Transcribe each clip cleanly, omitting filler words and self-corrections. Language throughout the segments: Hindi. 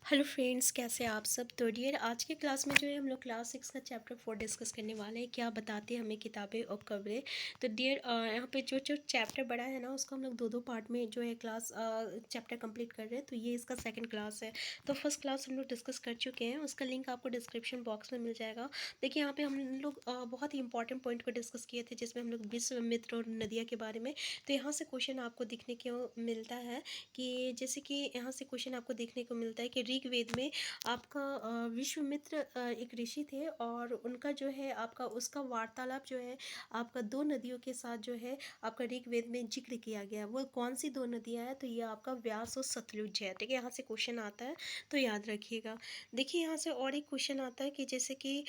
हेलो फ्रेंड्स, कैसे हैं आप सब। तो डियर, आज के क्लास में जो है हम लोग क्लास 6 का चैप्टर 4 डिस्कस करने वाले हैं, क्या बताती है हमें किताबें और खबरें। तो डियर, यहाँ पे जो जो चैप्टर बड़ा है ना, उसको हम लोग दो दो पार्ट में जो है क्लास चैप्टर कंप्लीट कर रहे हैं। तो ये इसका सेकंड क्लास है। तो फर्स्ट क्लास हम लोग डिस्कस कर चुके हैं, उसका लिंक आपको डिस्क्रिप्शन बॉक्स में मिल जाएगा। देखिए, यहाँ पे हम लोग बहुत ही इंपॉर्टेंट पॉइंट को डिस्कस किए थे, जिसमें हम लोग विश्वामित्र और नदिया के बारे में। तो यहाँ से क्वेश्चन आपको दिखने को मिलता है कि जैसे कि यहाँ से क्वेश्चन आपको देखने को मिलता है कि ऋग्वेद में आपका विश्वामित्र एक ऋषि थे, और उनका जो है आपका उसका वार्तालाप जो है आपका दो नदियों के साथ जो है आपका ऋग्वेद में जिक्र किया गया है। वो कौन सी दो नदियाँ हैं? तो ये आपका व्यास और सतलुज है। ठीक है, यहाँ से क्वेश्चन आता है, तो याद रखिएगा। देखिए, यहाँ से और एक क्वेश्चन आता है कि जैसे कि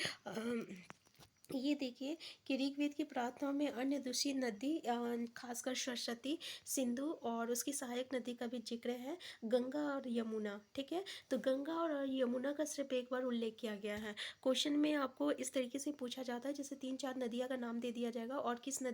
ये देखिए कि ऋग्वेद की प्रार्थनाओं में अन्य दूसरी नदी खासकर सरस्वती, सिंधु और उसकी सहायक नदी का भी जिक्र है, गंगा और यमुना। ठीक है, तो गंगा और यमुना का सिर्फ एक बार उल्लेख किया गया है। क्वेश्चन में आपको इस तरीके से पूछा जाता है, जैसे 3-4 नदियाँ का नाम दे दिया जाएगा और किन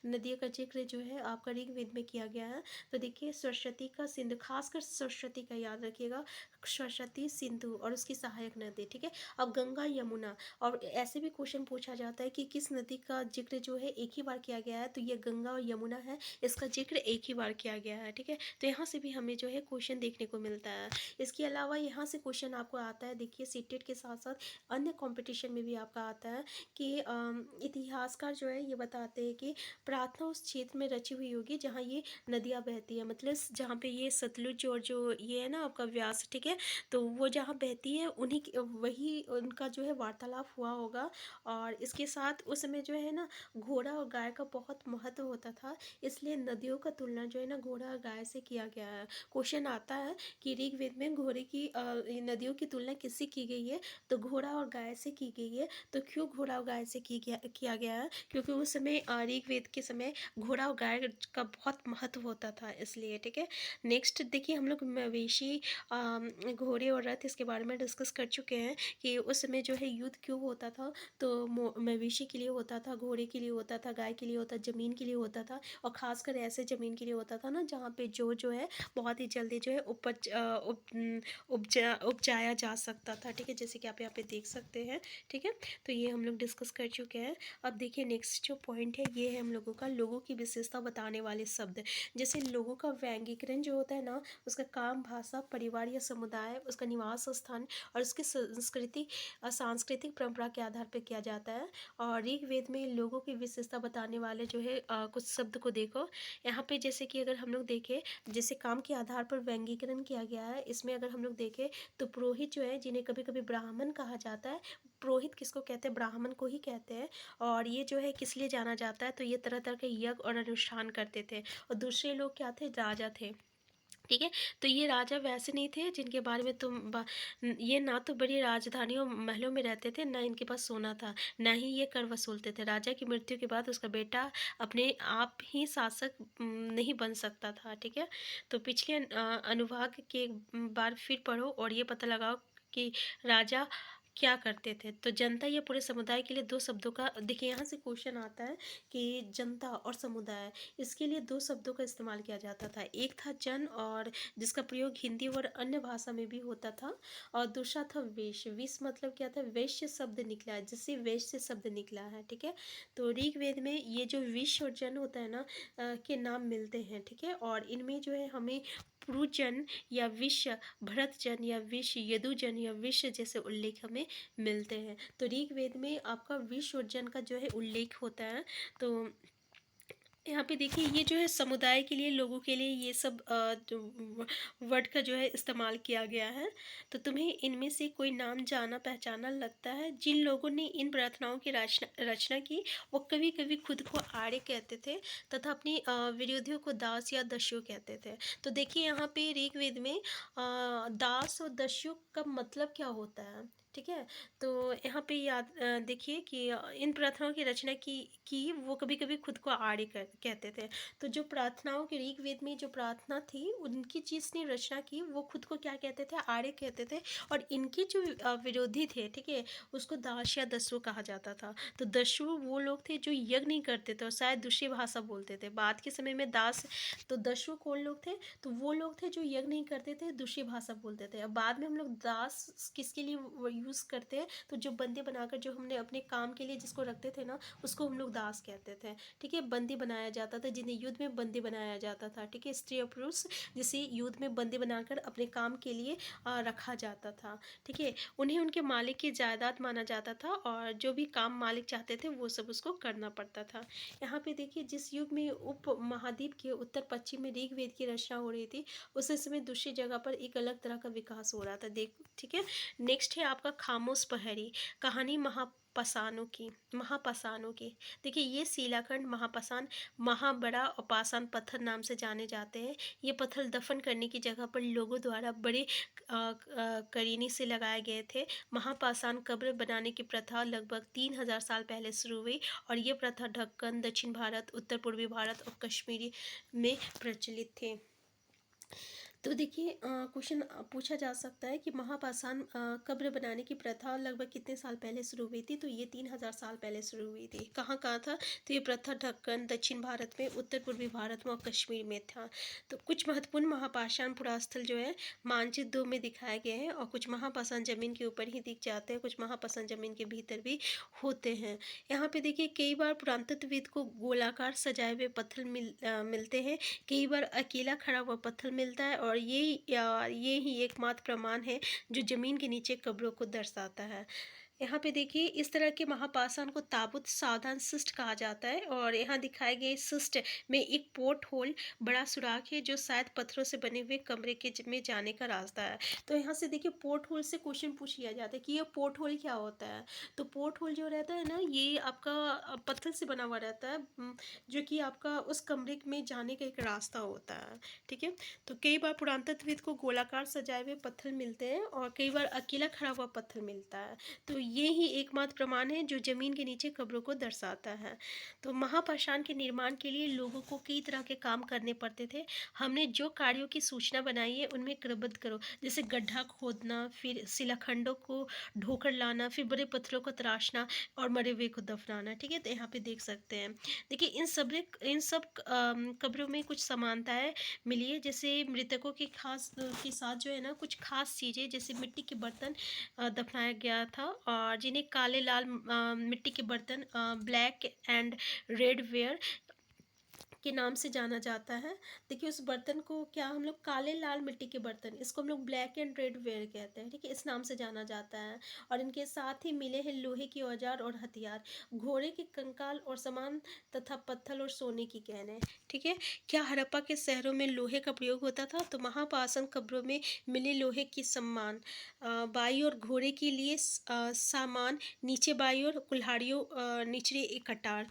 नदियों का जिक्र जो है आपका ऋग्वेद में किया गया है। तो देखिए, सरस्वती का, सिंधु, खासकर सरस्वती का याद रखिएगा, सरस्वती, सिंधु और उसकी सहायक नदी। ठीक है, अब गंगा, यमुना, और ऐसे भी क्वेश्चन पूछा जाता है कि किस नदी का जिक्र जो है एक ही बार किया गया है। तो ये गंगा और यमुना है, इसका जिक्र एक ही बार किया गया है। ठीक है, तो यहाँ से भी हमें जो है क्वेश्चन देखने को मिलता है। इसके अलावा यहाँ से क्वेश्चन आपको आता है, देखिए सीटेट के साथ साथ अन्य कंपटीशन में भी आपका आता है कि इतिहासकार जो है ये बताते हैं कि प्रार्थना उस क्षेत्र में रची हुई होगी जहाँ ये नदियाँ बहती है, मतलब जहाँ पे ये सतलुज और जो ये है ना आपका व्यास। ठीक है, तो वो जहाँ बहती है उन्हीं वही उनका जो है वार्तालाप हुआ होगा। और इसके साथ उस समय जो है ना घोड़ा और गाय का बहुत महत्व होता था, इसलिए नदियों का तुलना जो है ना घोड़ा और गाय से किया गया है। क्वेश्चन आता है कि ऋग्वेद में घोड़े की नदियों की तुलना किससे की गई है? तो घोड़ा और गाय से की गई है। तो क्यों घोड़ा और गाय से किया गया है? क्योंकि उस समय ऋग्वेद के समय घोड़ा और गाय का बहुत महत्व होता था, इसलिए। ठीक है, नेक्स्ट देखिए, हम लोग मवेशी, घोड़े और रथ, इसके बारे में डिस्कस कर चुके हैं कि उस समय जो है युद्ध क्यों होता था। तो मवेशी के लिए होता था, घोड़े के लिए होता था, गाय के लिए होता, ज़मीन के लिए होता था, और ख़ासकर ऐसे ज़मीन के लिए होता था ना जहाँ पे जो है बहुत ही जल्दी जो है उपजाया जा सकता था। ठीक है, जैसे कि आप यहाँ पे देख सकते हैं। ठीक है, तो ये हम लोग डिस्कस कर चुके हैं। अब देखिए, नेक्स्ट जो पॉइंट है ये है हम लोगों का लोगों की विशेषता बताने वाले शब्द। जैसे लोगों का व्यंग्यीकरण जो होता है ना, उसका काम, भाषा, परिवार या समुदाय, उसका निवास स्थान और उसकी संस्कृति, सांस्कृतिक परंपरा के आधार पर किया जाता है। और ऋग्वेद में लोगों की विशेषता बताने वाले जो है कुछ शब्द को देखो यहाँ पे। जैसे कि अगर हम लोग देखें, जैसे काम के आधार पर व्यंग्यीकरण किया गया है, इसमें अगर हम लोग देखें तो पुरोहित जो है, जिन्हें कभी कभी ब्राह्मण कहा जाता है, पुरोहित किसको कहते हैं? ब्राह्मण को ही कहते हैं। और ये जो है किस लिए जाना जाता है? तो ये तरह तरह के यज्ञ और अनुष्ठान करते थे। और दूसरे लोग क्या थे? राजा थे। ठीक है, तो ये राजा वैसे नहीं थे जिनके बारे में ये ना तो बड़ी राजधानियों महलों में रहते थे, ना इनके पास सोना था, ना ही ये कर वसूलते थे। राजा की मृत्यु के बाद उसका बेटा अपने आप ही शासक नहीं बन सकता था। ठीक है, तो पिछले अनुभाग के एक बार फिर पढ़ो और ये पता लगाओ कि राजा क्या करते थे। तो जनता या पूरे समुदाय के लिए दो शब्दों का, देखिए यहाँ से क्वेश्चन आता है कि जनता और समुदाय, इसके लिए दो शब्दों का इस्तेमाल किया जाता था। एक था जन, और जिसका प्रयोग हिंदी और अन्य भाषा में भी होता था, और दूसरा था वैश्य। विश्व मतलब क्या था? वैश्य शब्द निकला है, जिससे वैश्य शब्द निकला है। ठीक है, तो ऋग्वेद में ये जो विश्व और जन होता है ना के नाम मिलते हैं। ठीक है, और इनमें जो है हमें पुरुजन या विश्व, भरतजन या विश्व, यदुजन या विश्व जैसे उल्लेख हमें मिलते हैं। तो ऋग्वेद में आपका विश्व और जन का जो है उल्लेख होता है। तो यहाँ पे देखिए, ये जो है समुदाय के लिए, लोगों के लिए, ये सब जो वर्ड का जो है इस्तेमाल किया गया है। तो तुम्हें इनमें से कोई नाम जाना पहचाना लगता है? जिन लोगों ने इन प्रार्थनाओं की रचना की, वो कभी कभी खुद को आर्य कहते थे तथा अपनी विरोधियों को दास या दस्यु कहते थे। तो देखिए, यहाँ पे ऋग्वेद में दास और दस्यु का मतलब क्या होता है? ठीक है। तो यहाँ पे याद देखिए कि इन प्रार्थनाओं की रचना की वो कभी कभी खुद को आर्य कहते थे। तो जो प्रार्थनाओं के ऋग्वेद में जो प्रार्थना थी उनकी जिसने रचना की वो खुद को क्या कहते थे, आर्य कहते थे। और इनके जो विरोधी थे, ठीक है, उसको दास या दस्यु कहा जाता था। तो दस्यु वो लोग थे जो यज्ञ नहीं करते थे और शायद दूसरी भाषा बोलते थे। बाद के समय में दास, तो दस्यु कौन लोग थे, तो वो लोग थे जो यज्ञ नहीं करते थे, दूसरी भाषा बोलते थे। अब बाद में हम लोग दास किसके लिए यूज़ करते हैं, तो जो बंदी बनाकर जो हमने अपने काम के लिए जिसको रखते थे ना, उसको हम लोग दास कहते थे। ठीक है, बंदी बनाया जाता था, जिन्हें युद्ध में बंदी बनाया जाता था। ठीक है, स्त्री और पुरुष जिसे युद्ध में बंदी बनाकर अपने काम के लिए रखा जाता था। ठीक है, उन्हें उनके मालिक की जायदाद माना जाता था और जो भी काम मालिक चाहते थे वो सब उसको करना पड़ता था। यहाँ पे देखिए, जिस युग में उप महाद्वीप के उत्तर पश्चिम में ऋग्वेद की रचना हो रही थी, उस समय दूसरी जगह पर एक अलग तरह का विकास हो रहा था। देख, ठीक है। नेक्स्ट है आपका खामोश पहरी, कहानी महापाषाणों की। देखिए, ये शिलाखंड महापाषाण, महाबड़ा और पाषाण पत्थर नाम से जाने जाते हैं। ये पत्थर दफन करने की जगह पर लोगों द्वारा बड़े करीने से लगाए गए थे। महापाषाण कब्र बनाने की प्रथा लगभग 3000 साल पहले शुरू हुई और ये प्रथा ढक्कन, दक्षिण भारत, उत्तर पूर्वी भारत और कश्मीरी में प्रचलित थे। तो देखिए, क्वेश्चन पूछा जा सकता है कि महापाषाण कब्र बनाने की प्रथा लगभग कितने साल पहले शुरू हुई थी, तो ये 3000 साल पहले शुरू हुई थी। कहाँ कहाँ था, तो ये प्रथा ढक्कन, दक्षिण भारत में, उत्तर पूर्वी भारत में और कश्मीर में था। तो कुछ महत्वपूर्ण महापाषाण पुरास्थल जो है मानचित्र 2 में दिखाए गए हैं और कुछ महापाषाण जमीन के ऊपर ही दिख जाते हैं, कुछ महापाषाण जमीन के भीतर भी होते हैं। यहाँ पे देखिए, कई बार पुरातत्वविद को गोलाकार सजाए हुए पत्थर मिलते हैं, कई बार अकेला खड़ा हुआ पत्थर मिलता है और ये ही एकमात्र प्रमाण है जो जमीन के नीचे कब्रों को दर्शाता है। यहाँ पे देखिए, इस तरह के महापाषाण को ताबूत सावधान शिष्ट कहा जाता है और यहाँ दिखाए गए शिष्ट में एक पोर्ट होल, बड़ा सुराख है जो शायद पत्थरों से बने हुए कमरे के में जाने का रास्ता है। तो यहाँ से देखिए, पोर्ट होल से क्वेश्चन पूछ लिया जाता है कि ये पोर्ट होल क्या होता है। तो पोर्ट होल जो रहता है ना, ये आपका पत्थर से बना हुआ रहता है, जो कि आपका उस कमरे में जाने का एक रास्ता होता है। ठीक है, तो कई बार पुरातत्वविद को गोलाकार सजाए हुए पत्थर मिलते हैं और कई बार अकेला खड़ा हुआ पत्थर मिलता है। तो ये ही एकमात्र प्रमाण है जो जमीन के नीचे कब्रों को दर्शाता है। तो महापाषाण के निर्माण के लिए लोगों को कई तरह के काम करने पड़ते थे। हमने जो कार्यों की सूचना बनाई है उनमें क्रमबद्ध करो, जैसे गड्ढा खोदना, फिर शिलाखंडों को ढोकर लाना, फिर बड़े पत्थरों को तराशना और मरे हुए को दफनाना। ठीक है, तो यहाँ पे देख सकते हैं। देखिए, इन सब कब्रों में कुछ समानताएं मिली है, जैसे मृतकों के खास के साथ जो है ना कुछ खास चीज़ें, जैसे मिट्टी के बर्तन दफनाया गया था और जिन्हें काले लाल मिट्टी के बर्तन, ब्लैक एंड रेड वेयर के नाम से जाना जाता है। देखिए, उस बर्तन को क्या हम लोग काले लाल मिट्टी के बर्तन, इसको हम लोग ब्लैक एंड रेड वेयर कहते हैं। ठीक है, इस नाम से जाना जाता है। और इनके साथ ही मिले हैं लोहे के औजार और हथियार, घोड़े के कंकाल और सामान तथा पत्थर और सोने की गहने। ठीक है, क्या हड़प्पा के शहरों में लोहे का प्रयोग होता था, तो महापाषाण कब्रों में मिले लोहे की सम्मान, बाई और घोड़े के लिए सामान, नीचे बाई और कुल्हाड़ियों निचले एक कटार।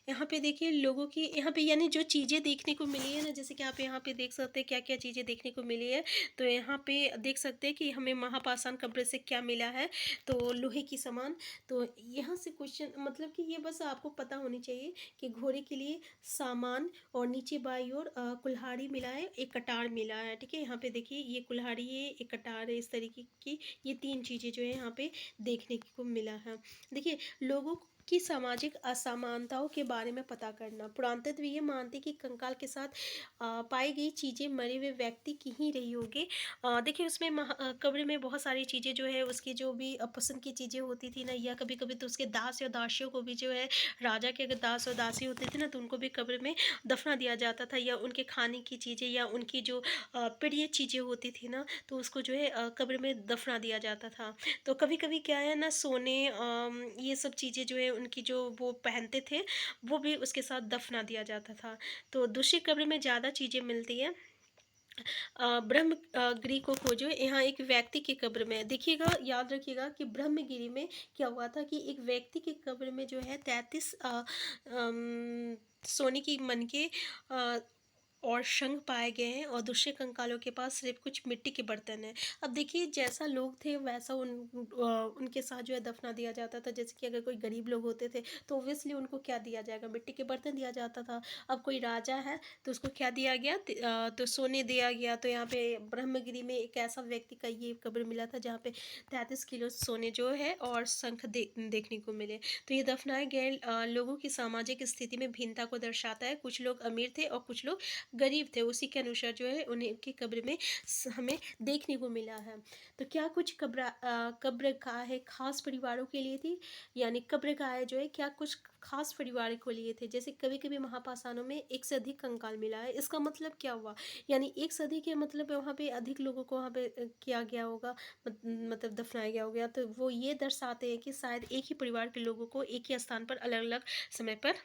यहाँ पे देखिए, लोगों की यहाँ पे यानी जो चीज़ें देखने को मिली है ना, जैसे कि आप यहाँ पे देख सकते हैं क्या क्या चीज़ें देखने को मिली है। तो यहाँ पे देख सकते हैं कि हमें महापाषाण कब्र से क्या मिला है, तो लोहे की सामान। तो यहाँ से क्वेश्चन मतलब कि ये बस आपको पता होनी चाहिए कि घोड़े के लिए सामान और नीचे बाई और कुल्हाड़ी मिला है, एक कटार मिला है। ठीक है, यहाँ पे देखिए, ये कुल्हाड़ी है, एक कटार है, इस तरीके की ये 3 चीज़ें जो है यहाँ पे देखने को मिला है। देखिए, लोगों की सामाजिक असमानताओं के बारे में पता करना, पुरातत्व ये मानते कि कंकाल के साथ पाई गई चीज़ें मरे हुए व्यक्ति की ही रही होगी। देखिए, उसमें कब्र में बहुत सारी चीज़ें जो है उसकी जो भी पसंद की चीज़ें होती थी ना, या कभी कभी तो उसके दास या दासियों को भी जो है, राजा के अगर दास और दासी होते थे ना, तो उनको भी कब्र में दफना दिया जाता था, या उनके खाने की चीज़ें या उनकी जो प्रिय चीज़ें होती थी ना, तो उसको जो है कब्र में दफना दिया जाता था। तो कभी कभी क्या है ना, सोने ये सब चीज़ें जो है उनकी जो वो पहनते थे वो भी उसके साथ दफना दिया जाता था। तो दूसरी कब्र में ज़्यादा चीज़ें मिलती हैं। ब्रह्मगिरी को खोजो, यहाँ एक व्यक्ति की कब्र में देखिएगा, याद रखिएगा कि ब्रह्मगिरी में क्या हुआ था कि एक व्यक्ति की कब्र में जो है 33 सोने की मनके और शंख पाए गए हैं और दूसरे कंकालों के पास सिर्फ कुछ मिट्टी के बर्तन हैं। अब देखिए जैसा लोग थे वैसा उनके साथ जो है दफना दिया जाता था। जैसे कि अगर कोई गरीब लोग होते थे तो ऑब्वियसली उनको क्या दिया जाएगा, मिट्टी के बर्तन दिया जाता था। अब कोई राजा है तो उसको क्या दिया गया, तो सोने दिया गया। तो यहाँ पे ब्रह्मगिरी में एक ऐसा व्यक्ति का ये कब्र मिला था जहाँ पे 33 किलो सोने जो है और शंख देखने को मिले। तो ये दफनाए गए लोगों की सामाजिक स्थिति में भिन्नता को दर्शाता है। कुछ लोग अमीर थे और कुछ लोग गरीब थे, उसी के अनुसार जो है उन्हें की कब्र में हमें देखने को मिला है। तो क्या कुछ कब्र गाहें खास परिवारों के लिए थी, यानी कब्र गाहें जो है क्या कुछ खास परिवार को लिए थे। जैसे कभी कभी महापाषाणों में एक से अधिक कंकाल मिला है, इसका मतलब क्या हुआ, यानी एक सदी के मतलब वहाँ पे अधिक लोगों को वहाँ पे किया गया होगा, मतलब दफनाया गया होगा। तो वो ये दर्शाते हैं कि शायद एक ही परिवार के लोगों को एक ही स्थान पर अलग अलग समय पर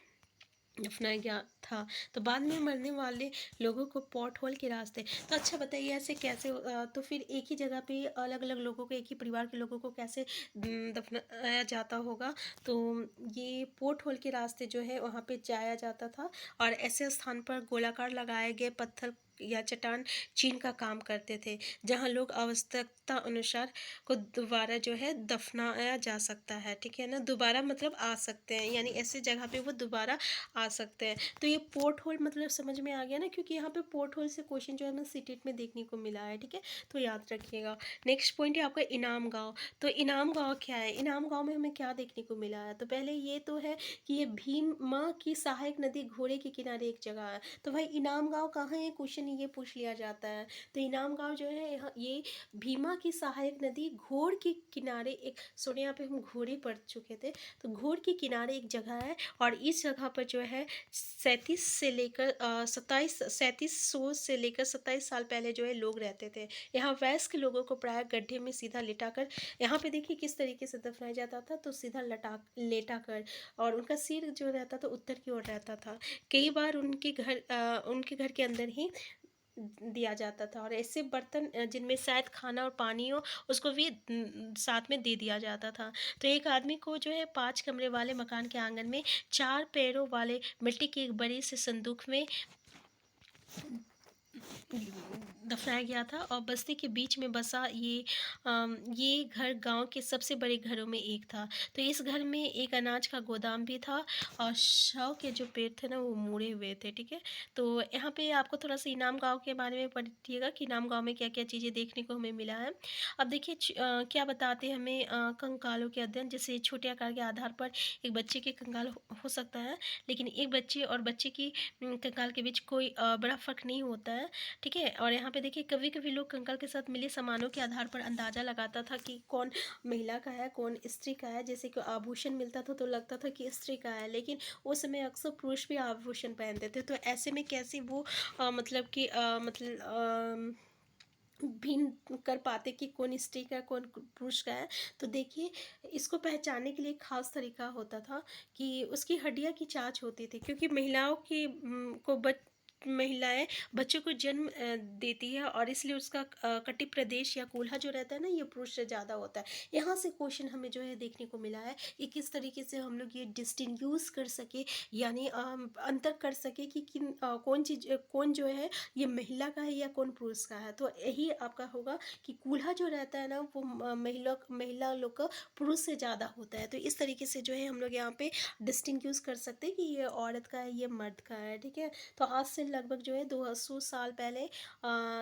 दफनाया गया था। तो बाद में मरने वाले लोगों को पॉट होल के रास्ते, तो अच्छा बताइए ऐसे कैसे तो फिर एक ही जगह पे अलग अलग लोगों को, एक ही परिवार के लोगों को कैसे दफनाया जाता होगा। तो ये पोर्ट होल के रास्ते जो है वहाँ पे जाया जाता था और ऐसे स्थान पर गोलाकार लगाए गए पत्थर या चट्टान चीन का काम करते थे, जहाँ लोग आवश्यकता अनुसार को दोबारा जो है दफनाया जा सकता है। ठीक है ना, दोबारा मतलब आ सकते हैं, यानी ऐसे जगह पे वो दोबारा आ सकते हैं। तो ये पोर्ट होल मतलब समझ में आ गया ना, क्योंकि यहाँ पे पोर्ट होल से क्वेश्चन जो है हमें सीटेट में देखने को मिला है। ठीक है, तो याद रखिएगा। नेक्स्ट पॉइंट है आपका इनाम गांव। तो इनाम गांव क्या है, इनाम गांव में हमें क्या देखने को मिला है। तो पहले ये तो है कि ये भीमा की सहायक नदी घोड़े के किनारे एक जगह है। तो भाई इनाम गांव कहाँ है, क्वेश्चन ये पूछ लिया जाता है। तो इनाम गांव जो है ये भीमा की सहायक नदी घोड़ के किनारे एक, सुने यहाँ पे हम घोड़े पढ़ चुके थे, तो घोड़ के किनारे एक जगह है और इस जगह पर जो है 3700 से लेकर 27 साल पहले जो है लोग रहते थे। यहाँ वयस्क लोगों को प्राय गड्ढे में सीधा लिटाकर, यहाँ पे देखिए किस तरीके से दफनाया जाता था, तो सीधा लेटा कर, और उनका सिर जो रहता था उत्तर की ओर रहता था। कई बार उनके घर के अंदर ही दिया जाता था, और ऐसे बर्तन जिनमें शायद खाना और पानी हो उसको भी साथ में दे दिया जाता था। तो एक आदमी को जो है 5 कमरे वाले मकान के आंगन में 4 पैरों वाले मिट्टी के एक बड़े से संदूक में दफनाया गया था, और बस्ती के बीच में बसा ये घर गांव के सबसे बड़े घरों में एक था। तो इस घर में एक अनाज का गोदाम भी था और शव के जो पेड़ थे ना वो मुड़े हुए थे। ठीक है, तो यहाँ पे आपको थोड़ा सा इनाम गांव के बारे में पढ़िएगा कि इनाम गांव में क्या क्या चीज़ें देखने को हमें मिला है। अब देखिए क्या बताते हैं हमें कंकालों के अध्ययन, जैसे छोटे आकार के आधार पर एक बच्चे के कंकाल हो सकता है, लेकिन एक बच्चे और बच्चे की कंकाल के बीच कोई बड़ा फर्क नहीं होता है। ठीक है, और यहाँ पे देखिए कभी कभी लोग कंकाल के साथ मिले सामानों के आधार पर अंदाज़ा लगाता था कि कौन महिला का है कौन स्त्री का है। जैसे कि आभूषण मिलता था तो लगता था कि स्त्री का है, लेकिन उस समय अक्सर पुरुष भी आभूषण पहनते थे। तो ऐसे में कैसे वो मतलब कि भिन्न कर पाते कि कौन स्त्री का है कौन पुरुष का है। तो देखिए इसको पहचानने के लिए खास तरीका होता था कि उसकी हड्डियां की जांच होती थी, क्योंकि महिलाओं की महिलाएं बच्चों को जन्म देती है, और इसलिए उसका कटिप प्रदेश या कूल्हा जो रहता है ना ये पुरुष से ज़्यादा होता है। यहाँ से क्वेश्चन हमें जो है देखने को मिला है कि किस तरीके से हम लोग ये डिस्टिंग्यूज कर सके, यानी अंतर कर सके कि कौन चीज़ कौन जो है ये महिला का है या कौन पुरुष का है। तो यही आपका होगा कि कूल्हा जो रहता है ना वो महिला लोग का पुरुष से ज़्यादा होता है। तो इस तरीके से जो है हम लोग यहाँ पे डिस्टिंग्यूज कर सकते हैं कि ये औरत का है ये मर्द का है। ठीक है, तो आज से लगभग जो है 200 साल पहले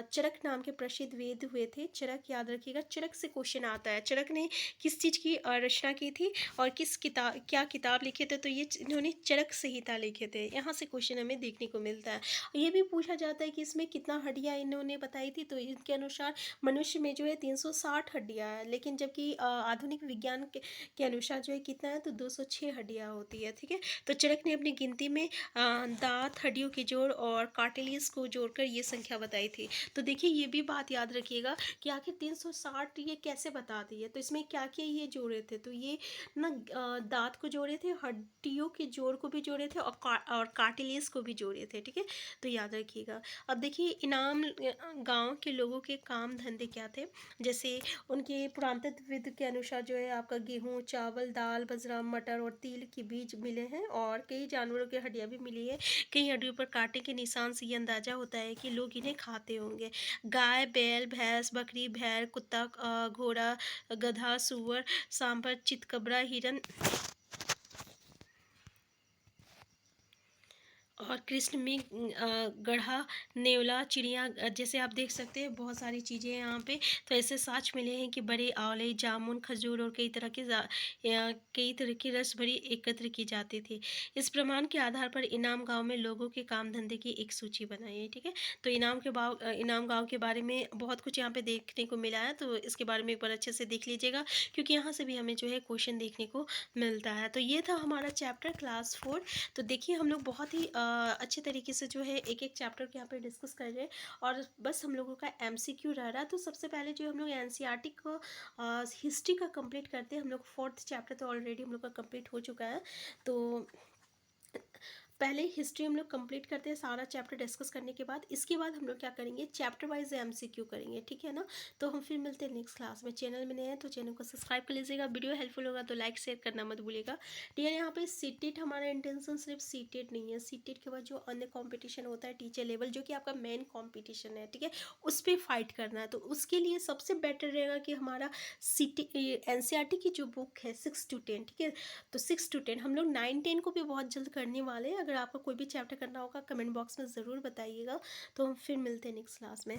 चरक नाम के प्रसिद्ध वेद हुए थे। चरक याद रखिएगा, चरक से क्वेश्चन आता है। चरक ने किस चीज़ की रचना की थी और क्या किताब लिखे थे, तो ये इन्होंने चरक संहिता लिखे थे। यहाँ से क्वेश्चन हमें देखने को मिलता है। ये भी पूछा जाता है कि इसमें कितना हड्डियाँ इन्होंने बताई थी, तो इनके अनुसार मनुष्य में जो है 360 हड्डियाँ हैं, लेकिन जबकि आधुनिक विज्ञान के अनुसार जो है कितना है, तो 206 हड्डियाँ होती है। ठीक है, तो चरक ने अपनी गिनती में दांत हड्डियों के जोड़ और कार्टिलेज को जोड़कर ये संख्या बताई थी। तो देखिए ये भी बात याद रखिएगा कि आखिर 360 ये कैसे बता दी है। तो इसमें क्या क्या ये जोड़े थे, तो ये ना दांत को जोड़े थे, हड्डियों के जोड़ को भी जोड़े थे, और कार्टिलेज को भी जोड़े थे। ठीक है, तो याद रखिएगा। अब देखिए इनाम गांव के लोगों के काम धंधे क्या थे। जैसे उनके पुरातत्वविद के अनुसार जो है आपका गेहूँ चावल दाल बाजरा मटर और तिल के बीज मिले हैं, और कई जानवरों की हड्डियाँ भी मिली है। कई हड्डियों पर कांटे के निशान निशान से ये अंदाज़ा होता है कि लोग इन्हें खाते होंगे। गाय, बैल, भैंस, बकरी, भेड़, कुत्ता, घोड़ा, गधा, सूअर, सांभर, चितकबरा, हिरन और कृष्ण में गधा, नेवला, चिड़िया, जैसे आप देख सकते हैं बहुत सारी चीज़ें हैं यहाँ पे। तो ऐसे साक्ष्य मिले हैं कि बड़े आंवले, जामुन, खजूर और कई तरह की रस भरी एकत्र की जाती थी। इस प्रमाण के आधार पर इनाम गांव में लोगों के काम धंधे की एक सूची बनाई है, ठीक है। तो इनाम गांव के बारे में बहुत कुछ यहाँ पे देखने को मिला है, तो इसके बारे में एक बार अच्छे से देख लीजिएगा, क्योंकि यहाँ से भी हमें जो है क्वेश्चन देखने को मिलता है। तो ये था हमारा चैप्टर क्लास 4। तो देखिए हम लोग बहुत ही अच्छे तरीके से जो है एक एक चैप्टर के यहाँ पे डिस्कस कर रहे हैं, और बस हम लोगों का एमसीक्यू रह रहा है। तो सबसे पहले जो हम लोग एनसीईआरटी को हिस्ट्री का कंप्लीट करते हैं। हम लोग 4th चैप्टर तो ऑलरेडी हम लोग का कंप्लीट हो चुका है। तो पहले हिस्ट्री हम लोग कंप्लीट करते हैं सारा चैप्टर डिस्कस करने के बाद। इसके बाद हम लोग क्या करेंगे, चैप्टर वाइज एमसीक्यू करेंगे, ठीक है ना। तो हम फिर मिलते हैं नेक्स्ट क्लास में। चैनल में नए हैं तो चैनल को सब्सक्राइब कर लीजिएगा। वीडियो हेल्पफुल होगा तो लाइक शेयर करना मत भूलिएगा। ठीक यहाँ पे सीटेट, हमारा इंटेंशन सिर्फ सीटेट नहीं है। सीटेट के बाद जो अन्य कॉम्पिटिशन होता है टीचर लेवल, जो कि आपका मेन कॉम्पिटिशन है, ठीक है, उस पर फाइट करना है। तो उसके लिए सबसे बेटर रहेगा कि हमारा एनसीईआरटी की जो बुक है 6 to 10, ठीक है। तो 6 to 10 हम लोग 9-10 को भी बहुत जल्द करने वाले हैं। अगर आपको कोई भी चैप्टर करना होगा कमेंट बॉक्स में ज़रूर बताइएगा। तो हम फिर मिलते हैं नेक्स्ट क्लास में।